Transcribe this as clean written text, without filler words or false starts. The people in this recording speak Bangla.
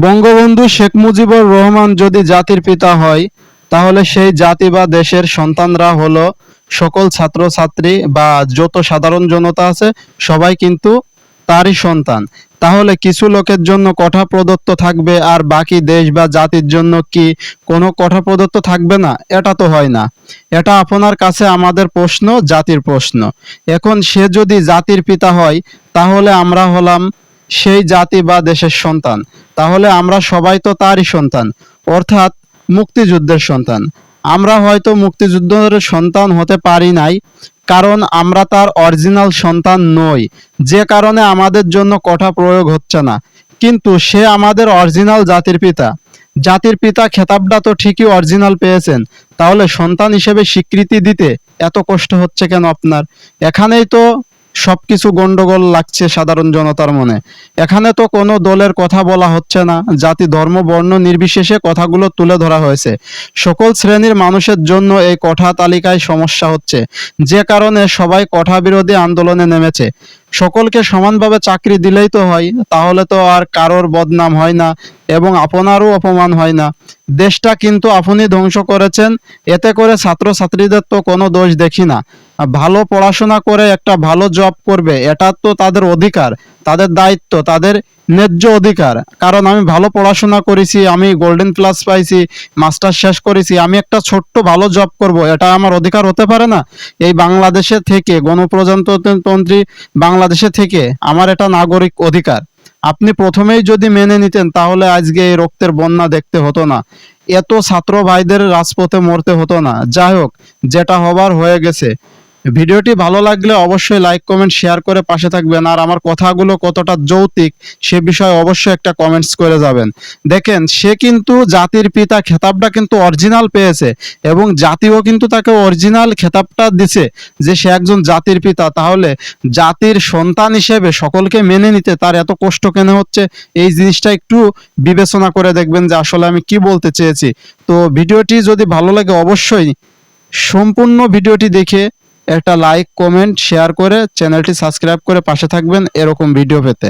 বঙ্গবন্ধু শেখ মুজিবুর রহমান যদি জাতির পিতা হয়, তাহলে সেই জাতি বা দেশের সন্তানরা হলো সকল ছাত্রছাত্রী বা যত সাধারণ জনতা আছে, সবাই কিন্তু তারই সন্তান। তাহলে কিছু লোকের জন্য কোঠা প্রদত্ত থাকবে আর বাকি দেশ বা জাতির জন্য কি কোনো কোঠা প্রদত্ত থাকবে না? এটা তো হয় না। এটা আপনার কাছে আমাদের প্রশ্ন, জাতির প্রশ্ন। এখন সে যদি জাতির পিতা হয়, তাহলে আমরা হলাম সেই জাতি বা দেশের সন্তান। তাহলে আমরা সবাই তো তারই সন্তান, অর্থাৎ মুক্তিযুদ্ধের সন্তান। আমরা হয়তো মুক্তিযুদ্ধের সন্তান হতে পারি নাই, কারণ আমরা তার অরিজিনাল সন্তান নই, যে কারণে আমাদের জন্য কোঠা প্রয়োগ হচ্ছে না। কিন্তু সে আমাদের অরিজিনাল জাতির পিতা। জাতির পিতা খেতাবটা তো ঠিকই অরিজিনাল পেয়েছেন, তাহলে সন্তান হিসেবে স্বীকৃতি দিতে এত কষ্ট হচ্ছে কেন আপনার? এখানেই তো সবকিছু গন্ডগোল লাগছে সাধারণ জনতার মনে। এখানে তো কোনো দলের কথা বলা হচ্ছে না, জাতি ধর্ম বর্ণ নির্বিশেষে কথাগুলো তুলে ধরা হয়েছে। সকল শ্রেণীর মানুষের জন্য এই কোঠা তালিকায় সমস্যা হচ্ছে, যে কারণে সবাই কোঠা বিরোধী আন্দোলনে নেমেছে। সকলকে সমানভাবে চাকরি দিলেই তো হয়, তাহলে তো আর কারোর বদনাম হয় না এবং আপনারও অপমান হয় না। দেশটা কিন্তু আপনি ধ্বংস করেছেন, এতে করে ছাত্রছাত্রীদের তো কোনো দোষ দেখি না। ভালো পড়াশোনা করে একটা ভালো জব করবে, এটা তো তাদের অধিকার, তাদের দায়িত্ব, তাদের ন্যায্য অধিকার। কারণ আমি ভালো পড়াশোনা করেছি, আমি গোল্ডেন প্লাস পাইছি, মাস্টার শেষ করেছি, আমি একটা ছোট্ট ভালো জব করব, এটা আমার অধিকার হতে পারে না? এই বাংলাদেশে থেকে, গণপ্রজাতন্ত্রী বাংলাদেশে থেকে আমার এটা নাগরিক অধিকার। আপনি প্রথমেই যদি মেনে নিতেন, তাহলে আজকে এই রক্তের বন্যা দেখতে হতো না, এত ছাত্র ভাইদের রাজপথে মরতে হতো না। যাই হোক, যেটা হবার হয়ে গেছে। ভিডিওটি ভালো লাগলে অবশ্যই লাইক কমেন্ট শেয়ার করে পাশে থাকবেন, আর আমার কথাগুলো কতটা যৌক্তিক সে বিষয়ে অবশ্যই একটা কমেন্টস করে যাবেন। দেখেন, সে কিন্তু জাতির পিতা খেতাবটা কিন্তু অরিজিনাল পেয়েছে, এবং জাতিও কিন্তু তাকে অরিজিনাল খেতাবটা দিছে যে সে একজন জাতির পিতা। তাহলে জাতির সন্তান হিসেবে সকলকে মেনে নিতে তার এত কষ্ট কেন হচ্ছে? এই জিনিসটা একটু বিবেচনা করে দেখবেন যে আসলে আমি কি বলতে চেয়েছি। তো ভিডিওটি যদি ভালো লাগে, অবশ্যই সম্পূর্ণ ভিডিওটি দেখে একটা লাইক কমেন্ট শেয়ার করে চ্যানেলটি সাবস্ক্রাইব করে পাশে থাকবেন এরকম ভিডিও পেতে।